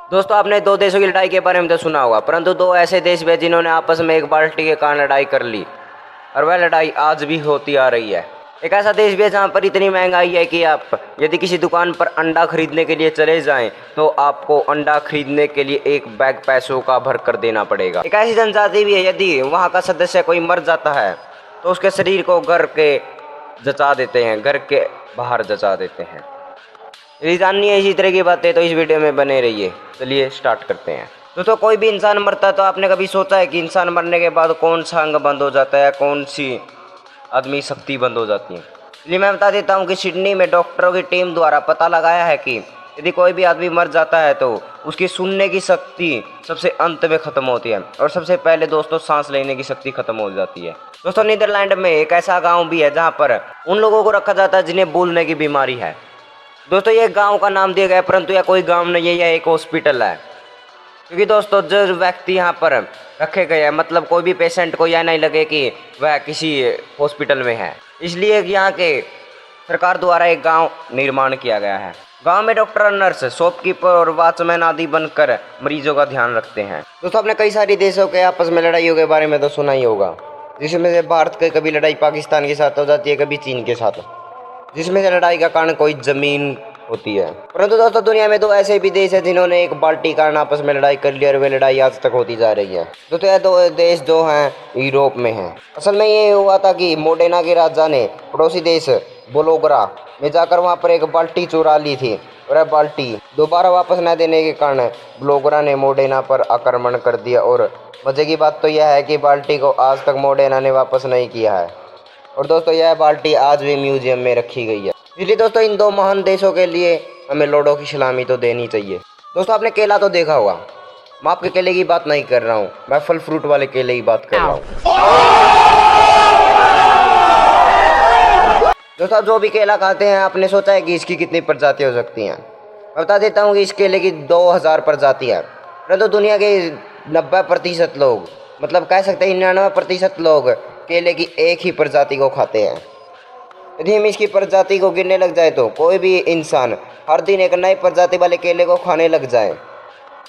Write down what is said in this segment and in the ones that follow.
दोस्तों, आपने दो देशों की लड़ाई के बारे में तो सुना होगा, परंतु दो ऐसे देश भी हैं जिन्होंने आपस में एक बाल्टी के कारण लड़ाई कर ली और वह लड़ाई आज भी होती आ रही है। एक ऐसा देश भी है जहाँ पर इतनी महंगाई है कि आप यदि किसी दुकान पर अंडा खरीदने के लिए चले जाएं तो आपको अंडा खरीदने के लिए एक बैग पैसों का भर कर देना पड़ेगा। एक ऐसी जनजाति भी है, यदि वहाँ का सदस्य कोई मर जाता है तो उसके शरीर को घर के जचा देते हैं, घर के बाहर जचा देते हैं। यदि जाननी है इसी तरह की बातें तो इस वीडियो में बने रहिए। चलिए स्टार्ट करते हैं। दोस्तों, कोई भी इंसान मरता है तो आपने कभी सोचा है कि इंसान मरने के बाद कौन सा अंग बंद हो जाता है, कौन सी आदमी शक्ति बंद हो जाती है? इसलिए मैं बता देता हूँ कि सिडनी में डॉक्टरों की टीम द्वारा पता लगाया है कि यदि कोई भी आदमी मर जाता है तो उसकी सुनने की शक्ति सबसे अंत में खत्म होती है और सबसे पहले दोस्तों सांस लेने की शक्ति खत्म हो जाती है। दोस्तों, नीदरलैंड में एक ऐसा गाँव भी है जहाँ पर उन लोगों को रखा जाता है जिन्हें भूलने की बीमारी है। दोस्तों, ये गांव का नाम दिया गया है, परंतु यह कोई गांव नहीं है, यह एक हॉस्पिटल है। क्योंकि दोस्तों, जो व्यक्ति यहाँ पर रखे गए हैं, मतलब कोई भी पेशेंट को यह नहीं लगे कि वह किसी हॉस्पिटल में है, इसलिए यहाँ के सरकार द्वारा एक गांव निर्माण किया गया है। गांव में डॉक्टर, नर्स, शॉपकीपर और वॉचमैन आदि बनकर मरीजों का ध्यान रखते हैं। दोस्तों, आपने कई सारी देशों के आपस में लड़ाइयों के बारे में तो सुना ही होगा, जिसमें से भारत की कभी लड़ाई पाकिस्तान के साथ हो जाती है, कभी चीन के साथ, जिसमें से लड़ाई का कारण कोई जमीन होती है। परंतु दोस्तों, दुनिया में दो ऐसे भी देश हैं जिन्होंने एक बाल्टी कारण आपस में लड़ाई कर ली और वे लड़ाई आज तक होती जा रही है। दोस्तों, यह दो देश जो हैं यूरोप में हैं। असल में ये हुआ था कि मोडेना के राजा ने पड़ोसी देश बोलोगरा में जाकर वहाँ पर एक बाल्टी चुरा ली थी और यह बाल्टी दोबारा वापस न देने के कारण बोलोगरा ने मोडेना पर आक्रमण कर दिया। और मजे की बात तो यह है कि बाल्टी को आज तक मोडेना ने वापस नहीं किया है और दोस्तों यह बाल्टी आज भी म्यूजियम में रखी गई है। इसलिए दोस्तों, इन दो महान देशों के लिए हमें लोडों की सलामी तो देनी चाहिए। दोस्तों, आपने केला तो देखा होगा, मैं आपके केले की बात नहीं कर रहा हूँ, मैं फल फ्रूट वाले केले की बात कर रहा हूँ। दोस्तों, जो भी केला खाते हैं आपने सोचा है कि इसकी कितनी प्रजाति हो सकती हैं? मैं बता देता हूँ कि इस केले की 2000 प्रजाति है। परंतु दुनिया के 90% लोग, मतलब कह सकते हैं 99% लोग केले की एक ही प्रजाति को खाते हैं। यदि हम इसकी प्रजाति को गिनने लग जाए तो कोई भी इंसान हर दिन एक नई प्रजाति वाले केले को खाने लग जाए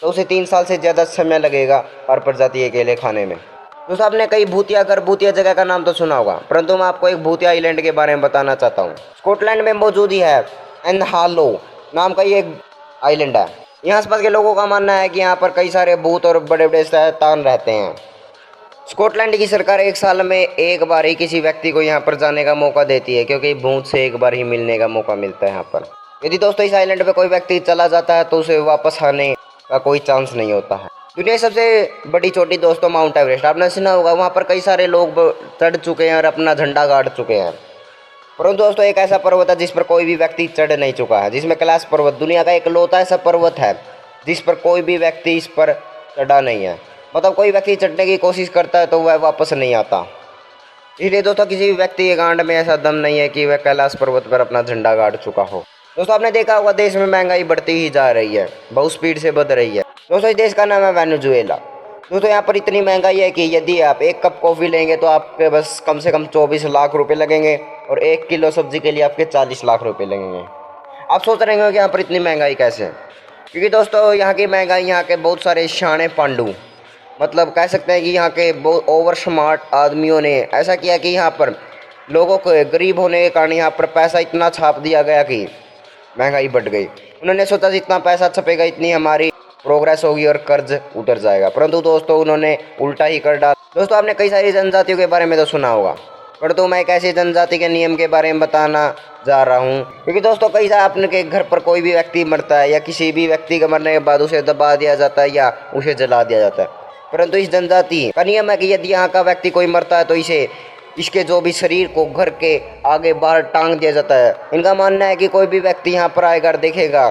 तो उसे 3 साल से ज़्यादा समय लगेगा हर प्रजाति के केले खाने में। दोस्तों, आपने कई भूतिया जगह का नाम तो सुना होगा, परंतु मैं आपको एक भूतिया आइलैंड के बारे में बताना चाहता हूँ। स्कॉटलैंड में मौजूद ही है एन हालो नाम का ये एक आइलैंड है। यहाँ आसपास के लोगों का मानना है कि यहाँ पर कई सारे भूत और बड़े बड़े शैतान रहते हैं। स्कॉटलैंड की सरकार एक साल में एक बार ही किसी व्यक्ति को यहाँ पर जाने का मौका देती है, क्योंकि भूत से एक बार ही मिलने का मौका मिलता है यहाँ पर। यदि दोस्तों इस आइलैंड पे कोई व्यक्ति चला जाता है तो उसे वापस आने का कोई चांस नहीं होता है। दुनिया की सबसे बड़ी चोटी दोस्तों माउंट एवरेस्ट, आपने सुना होगा, वहाँ पर कई सारे लोग चढ़ चुके हैं और अपना झंडा गाड़ चुके हैं। परंतु दोस्तों, एक ऐसा पर्वत है जिस पर कोई भी व्यक्ति चढ़ नहीं चुका है, जिसमें कैलाश पर्वत दुनिया का इकलौता ऐसा पर्वत है जिस पर कोई भी व्यक्ति इस पर चढ़ा नहीं है। मतलब कोई व्यक्ति चढ़ने की कोशिश करता है तो वह वापस नहीं आता। इसलिए दोस्तों, किसी भी व्यक्ति के गांड में ऐसा दम नहीं है कि वह कैलाश पर्वत पर अपना झंडा गाड़ चुका हो। दोस्तों, आपने देखा होगा देश में महंगाई बढ़ती ही जा रही है, बहुत स्पीड से बढ़ रही है। दोस्तों, इस देश का नाम है वेनेजुएला। दोस्तों, यहाँ पर इतनी महंगाई है कि यदि आप 1 कप कॉफ़ी लेंगे तो आपके बस कम से कम 24 लाख रुपए लगेंगे और 1 किलो सब्जी के लिए आपके 40 लाख रुपए लगेंगे। आप सोच रहे होंगे कि यहाँ पर इतनी महंगाई कैसे है? क्योंकि दोस्तों, यहाँ की महंगाई यहाँ के बहुत सारे शाणे पांडु, मतलब कह सकते हैं कि यहाँ के बहुत ओवर स्मार्ट आदमियों ने ऐसा किया कि यहाँ पर लोगों को गरीब होने के कारण यहाँ पर पैसा इतना छाप दिया गया कि महंगाई बढ़ गई। उन्होंने सोचा जितना पैसा छपेगा इतनी हमारी प्रोग्रेस होगी और कर्ज उतर जाएगा, परंतु दोस्तों उन्होंने उल्टा ही कर डाला। दोस्तों, आपने कई सारी जनजातियों के बारे में तो सुना होगा, परंतु मैं एक ऐसी जनजाति के नियम के बारे में बताना जा रहा हूँ। क्योंकि दोस्तों, कई सारे अपने घर पर कोई भी व्यक्ति मरता है या किसी भी व्यक्ति के मरने के बाद उसे दबा दिया जाता है या उसे जला दिया जाता है, परंतु इस जनजाति का नियम है कि यदि यहाँ का व्यक्ति कोई मरता है तो इसे इसके जो भी शरीर को घर के आगे बाहर टांग दिया जाता है। इनका मानना है कि कोई भी व्यक्ति यहाँ पर आएगा देखेगा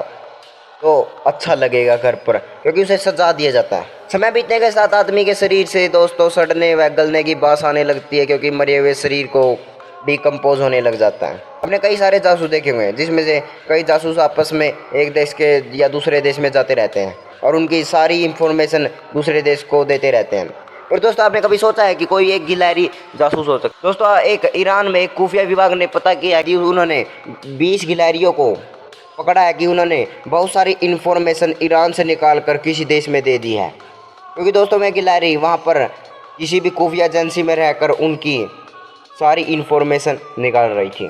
तो अच्छा लगेगा घर पर, क्योंकि उसे सजा दिया जाता है। समय बीतने के साथ आदमी के शरीर से दोस्तों सड़ने व गलने की बात आने लगती है, क्योंकि मरे हुए शरीर को डिकम्पोज होने लग जाता है। हमने कई सारे जासूस देखे हुए हैं, जिसमें से कई जासूस आपस में एक देश के या दूसरे देश में जाते रहते हैं और उनकी सारी इंफॉर्मेशन दूसरे देश को देते रहते हैं। और दोस्तों, आपने कभी सोचा है कि कोई एक गिलहरी जासूस हो सकता है? दोस्तों, एक ईरान में एक खुफिया विभाग ने पता किया कि उन्होंने 20 गिलहरियों को पकड़ा है कि उन्होंने बहुत सारी इन्फॉर्मेशन ईरान से निकाल कर किसी देश में दे दी है, क्योंकि दोस्तों मैं गिलहरी वहाँ पर किसी भी खुफिया एजेंसी में रहकर उनकी सारी इन्फॉर्मेशन निकाल रही थी।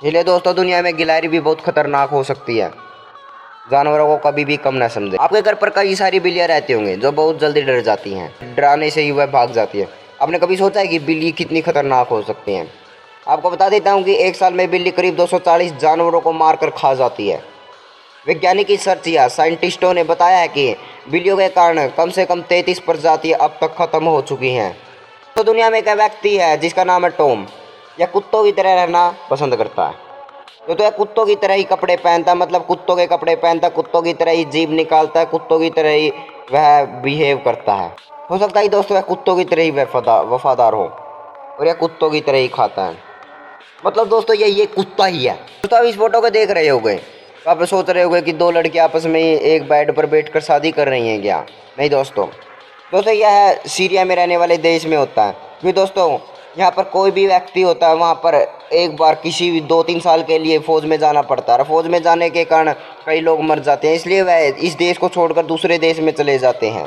इसलिए दोस्तों दुनिया में गिलहरी भी बहुत खतरनाक हो सकती है, जानवरों को कभी भी कम ना समझे। आपके घर पर कई सारी बिल्लियाँ रहती होंगी जो बहुत जल्दी डर जाती हैं, डराने से ही वह भाग जाती है। आपने कभी सोचा है कि बिल्ली कितनी खतरनाक हो सकती हैं? आपको बता देता हूँ कि एक साल में बिल्ली करीब 240 जानवरों को मार कर खा जाती है। वैज्ञानिक रिसर्च या साइंटिस्टों ने बताया है कि बिल्लियों के कारण कम से कम 33 प्रजातियाँ अब तक खत्म हो चुकी हैं। तो दुनिया में एक व्यक्ति है जिसका नाम है टॉम। यह कुत्तों की तरह रहना पसंद करता है। तो यह कुत्तों की तरह ही कपड़े पहनता है, मतलब कुत्तों के कपड़े पहनता है, कुत्तों की तरह ही जीभ निकालता है, कुत्तों की तरह ही वह बिहेव करता है। हो सकता है दोस्तों वह कुत्तों की तरह ही वफादार हो और यह कुत्तों की तरह ही खाता है। मतलब दोस्तों ये कुत्ता ही है। दोस्तों आप इस फोटो को देख रहे होगे तो आप सोच रहे होगे कि दो लड़के आपस में एक बेड पर बैठकर शादी कर रही हैं क्या? नहीं दोस्तों यह सीरिया में रहने वाले देश में होता है। क्योंकि दोस्तों यहाँ पर कोई भी व्यक्ति होता है वहाँ पर एक बार किसी भी 2-3 साल के लिए फ़ौज में जाना पड़ता है, और फ़ौज में जाने के कारण कई लोग मर जाते हैं, इसलिए वह इस देश को छोड़कर दूसरे देश में चले जाते हैं।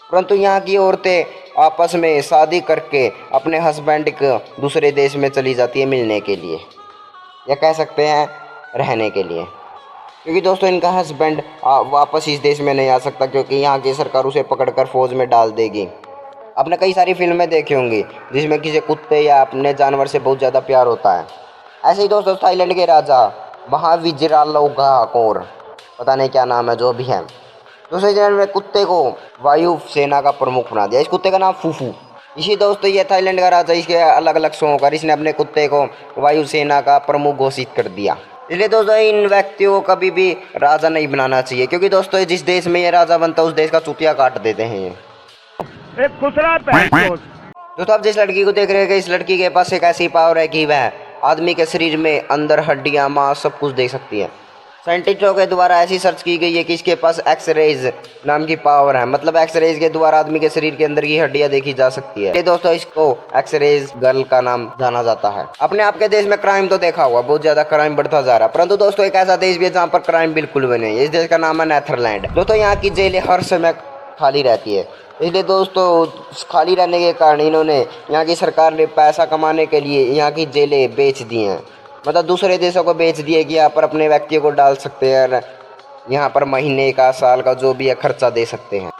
परंतु यहाँ की औरतें आपस में शादी करके अपने हस्बैंड को दूसरे देश में चली जाती है मिलने के लिए, या कह सकते हैं रहने के लिए, क्योंकि दोस्तों इनका हस्बैंड वापस इस देश में नहीं आ सकता, क्योंकि यहाँ की सरकार उसे पकड़कर फ़ौज में डाल देगी। आपने कई सारी फिल्में देखी होंगी जिसमें किसी कुत्ते या अपने जानवर से बहुत ज़्यादा प्यार होता है। ऐसे ही दोस्तों थाईलैंड के राजा महावीररालोगाकोर, पता नहीं क्या नाम है, जो भी है, दूसरे जन्म में कुत्ते को वायु सेना का प्रमुख बना दिया। इस कुत्ते का नाम फूफू। इसी दोस्तों ये थाईलैंड का राजा, इसके अलग अलग शौक और इसने अपने कुत्ते को वायु सेना का प्रमुख घोषित कर दिया। इसलिए दोस्तों इन व्यक्तियों को कभी भी राजा नहीं बनाना चाहिए, क्योंकि दोस्तों जिस देश में ये राजा बनता है उस देश का चूतिया काट देते हैं ये। दोस्तों आप जिस लड़की को देख रहे हैं, इस लड़की के पास एक ऐसी पावर है कि वह आदमी के शरीर में अंदर हड्डियां, मांस सब कुछ देख सकती है। साइंटिस्टों के द्वारा ऐसी सर्च की गई है कि इसके पास एक्सरेज नाम की पावर है, मतलब एक्सरेज के द्वारा आदमी के शरीर के अंदर की हड्डियां देखी जा सकती है। ये दोस्तों इसको एक्सरेज गर्ल का नाम जाना जाता है। अपने आपके देश में क्राइम तो देखा हुआ, बहुत ज्यादा क्राइम बढ़ता जा रहा है, परंतु दोस्तों एक ऐसा देश भी है जहाँ पर क्राइम बिल्कुल भी नहीं है। इस देश का नाम है नेदरलैंड। दोस्तों यहाँ की जेलें हर समय खाली रहती है, इसलिए दोस्तों खाली रहने के कारण इन्होंने, यहाँ की सरकार ने पैसा कमाने के लिए यहाँ की जेलें बेच दी हैं, मतलब दूसरे देशों को बेच दिए कि यहाँ पर अपने व्यक्तियों को डाल सकते हैं, यहाँ पर महीने का, साल का जो भी है खर्चा दे सकते हैं।